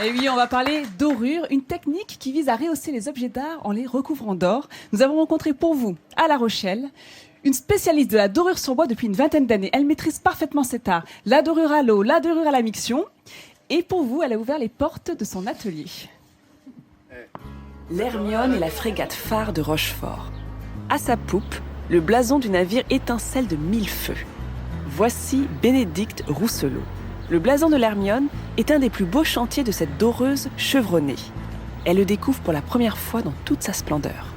Et oui, on va parler dorure, une technique qui vise à rehausser les objets d'art en les recouvrant d'or. Nous avons rencontré pour vous, à La Rochelle, une spécialiste de la dorure sur bois depuis une vingtaine d'années. Elle maîtrise parfaitement cet art, la dorure à l'eau, la dorure à la miction. Et pour vous, elle a ouvert les portes de son atelier. L'Hermione est la frégate phare de Rochefort. À sa poupe, le blason du navire étincelle de 1000 feux. Voici Bénédicte Rousselot. Le blason de l'Hermione est un des plus beaux chantiers de cette doreuse chevronnée. Elle le découvre pour la première fois dans toute sa splendeur.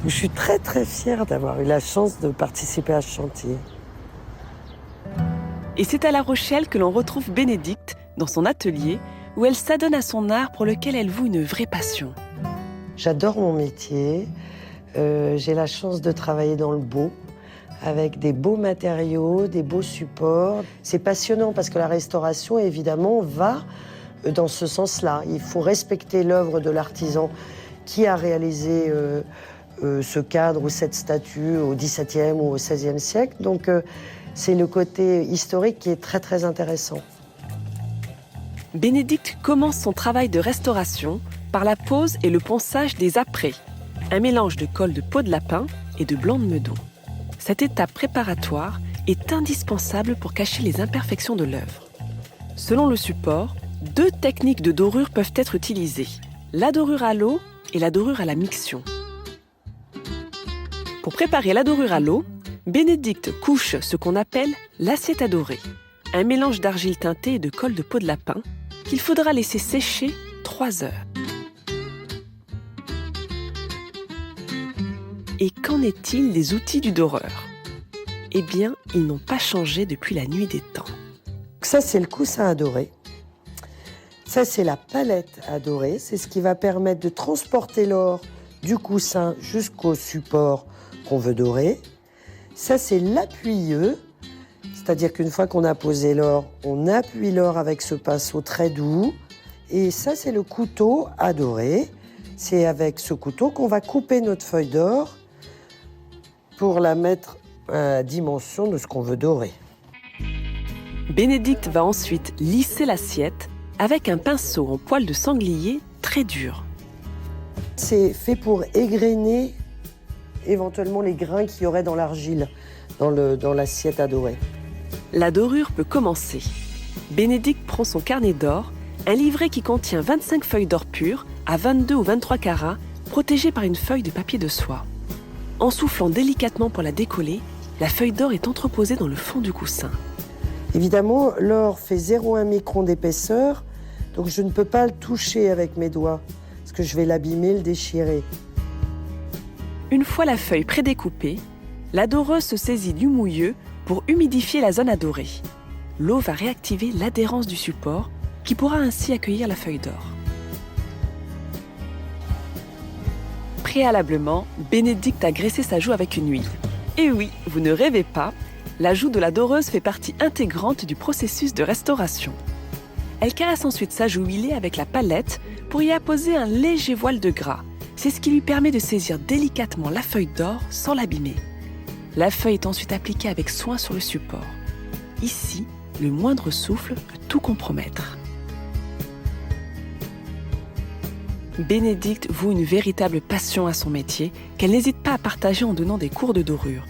Je suis très très fière d'avoir eu la chance de participer à ce chantier. Et c'est à La Rochelle que l'on retrouve Bénédicte dans son atelier où elle s'adonne à son art pour lequel elle voue une vraie passion. J'adore mon métier. J'ai la chance de travailler dans le beau, avec des beaux matériaux, des beaux supports. C'est passionnant parce que la restauration, évidemment, va dans ce sens-là. Il faut respecter l'œuvre de l'artisan qui a réalisé ce cadre ou cette statue au XVIIe ou au XVIe siècle. Donc, c'est le côté historique qui est très, très intéressant. Bénédicte commence son travail de restauration par la pose et le ponçage des apprêts, un mélange de colle de peau de lapin et de blanc de meudon. Cette étape préparatoire est indispensable pour cacher les imperfections de l'œuvre. Selon le support, 2 techniques de dorure peuvent être utilisées, la dorure à l'eau et la dorure à la miction. Pour préparer la dorure à l'eau, Bénédicte couche ce qu'on appelle l'assiette à dorer, un mélange d'argile teintée et de colle de peau de lapin qu'il faudra laisser sécher 3 heures. Et qu'en est-il des outils du doreur ? Eh bien, ils n'ont pas changé depuis la nuit des temps. Ça, c'est le coussin à dorer. Ça, c'est la palette à dorer. C'est ce qui va permettre de transporter l'or du coussin jusqu'au support qu'on veut dorer. Ça, c'est l'appuyeux. C'est-à-dire qu'une fois qu'on a posé l'or, on appuie l'or avec ce pinceau très doux. Et ça, c'est le couteau à dorer. C'est avec ce couteau qu'on va couper notre feuille d'or pour la mettre à la dimension de ce qu'on veut dorer. Bénédicte va ensuite lisser l'assiette avec un pinceau en poil de sanglier très dur. C'est fait pour égrener éventuellement les grains qu'il y aurait dans l'argile, dans l'assiette à dorer. La dorure peut commencer. Bénédicte prend son carnet d'or, un livret qui contient 25 feuilles d'or pures à 22 ou 23 carats, protégées par une feuille de papier de soie. En soufflant délicatement pour la décoller, la feuille d'or est entreposée dans le fond du coussin. Évidemment, l'or fait 0,1 micron d'épaisseur, donc je ne peux pas le toucher avec mes doigts, parce que je vais l'abîmer, le déchirer. Une fois la feuille prédécoupée, la doreuse se saisit du mouilleux pour humidifier la zone à dorer. L'eau va réactiver l'adhérence du support, qui pourra ainsi accueillir la feuille d'or. Préalablement, Bénédicte a graissé sa joue avec une huile. Et oui, vous ne rêvez pas, la joue de la doreuse fait partie intégrante du processus de restauration. Elle caresse ensuite sa joue huilée avec la palette pour y apposer un léger voile de gras. C'est ce qui lui permet de saisir délicatement la feuille d'or sans l'abîmer. La feuille est ensuite appliquée avec soin sur le support. Ici, le moindre souffle peut tout compromettre. Bénédicte voue une véritable passion à son métier qu'elle n'hésite pas à partager en donnant des cours de dorure.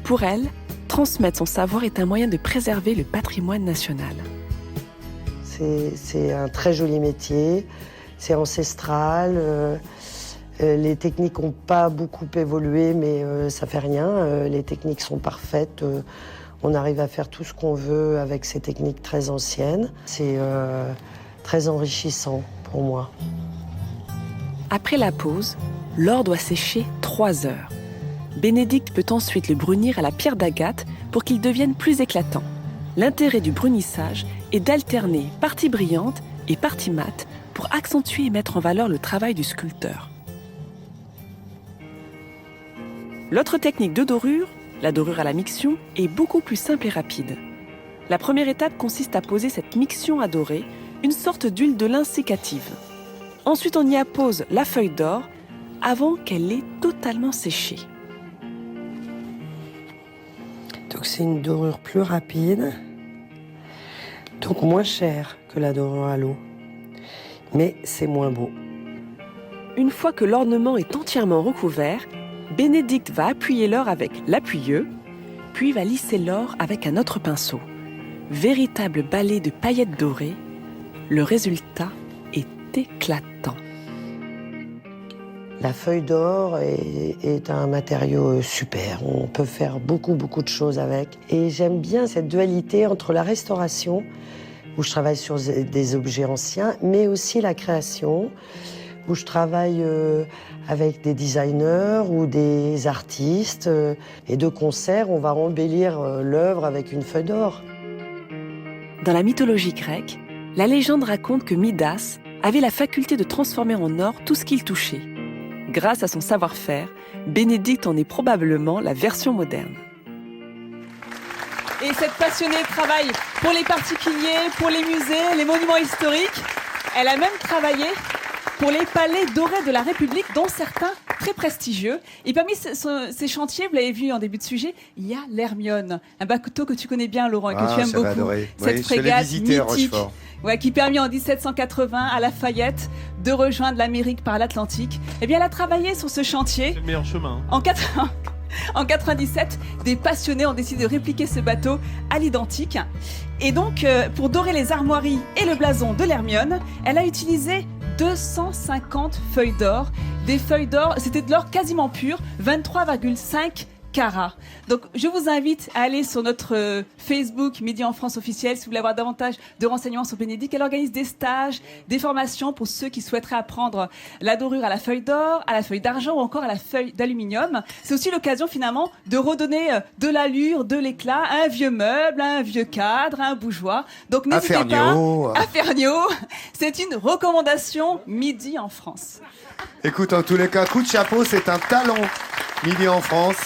Pour elle, transmettre son savoir est un moyen de préserver le patrimoine national. C'est un très joli métier, c'est ancestral. Les techniques n'ont pas beaucoup évolué, mais ça fait rien. Les techniques sont parfaites. On arrive à faire tout ce qu'on veut avec ces techniques très anciennes. C'est très enrichissant pour moi. Après la pose, l'or doit sécher 3 heures. Bénédicte peut ensuite le brunir à la pierre d'agate pour qu'il devienne plus éclatant. L'intérêt du brunissage est d'alterner partie brillante et partie mate pour accentuer et mettre en valeur le travail du sculpteur. L'autre technique de dorure, la dorure à la miction, est beaucoup plus simple et rapide. La première étape consiste à poser cette miction à dorer, une sorte d'huile de lin sécative. Ensuite, on y appose la feuille d'or avant qu'elle ait totalement séché. Donc c'est une dorure plus rapide, donc moins chère que la dorure à l'eau. mais c'est moins beau. Une fois que l'ornement est entièrement recouvert, Bénédicte va appuyer l'or avec l'appuyeux, puis va lisser l'or avec un autre pinceau. Véritable balai de paillettes dorées, le résultat est éclatant. La feuille d'or est un matériau super. On peut faire beaucoup de choses avec. Et j'aime bien cette dualité entre la restauration, où je travaille sur des objets anciens, mais aussi la création, où je travaille avec des designers ou des artistes. Et de concert, on va embellir l'œuvre avec une feuille d'or. Dans la mythologie grecque, la légende raconte que Midas avait la faculté de transformer en or tout ce qu'il touchait. Grâce à son savoir-faire, Bénédicte en est probablement la version moderne. Et cette passionnée travaille pour les particuliers, pour les musées, les monuments historiques. Elle a même travaillé pour les palais dorés de la République, dont certains très prestigieux. Et parmi ces chantiers, vous l'avez vu en début de sujet, il y a l'Hermione, un bateau que tu connais bien, Laurent, et que tu aimes beaucoup. Adoré. Cette frégate mythique, qui permet en 1780 à Lafayette de rejoindre l'Amérique par l'Atlantique. Eh bien, elle a travaillé sur ce chantier. C'est le meilleur chemin. En 97, des passionnés ont décidé de répliquer ce bateau à l'identique. Et donc, pour dorer les armoiries et le blason de l'Hermione, elle a utilisé 250 feuilles d'or. Des feuilles d'or, c'était de l'or quasiment pur, 23,5 carats. Donc, je vous invite à aller sur notre Facebook Midi en France officiel si vous voulez avoir davantage de renseignements sur Bénédicte. Elle organise des stages, des formations pour ceux qui souhaiteraient apprendre la dorure à la feuille d'or, à la feuille d'argent ou encore à la feuille d'aluminium. C'est aussi l'occasion finalement de redonner de l'allure, de l'éclat à un vieux meuble, à un vieux cadre, à un bougeoir. Donc n'hésitez pas à Ferniaud. C'est une recommandation Midi en France. Écoute, en tous les cas, coup de chapeau, c'est un talent. Midi en France.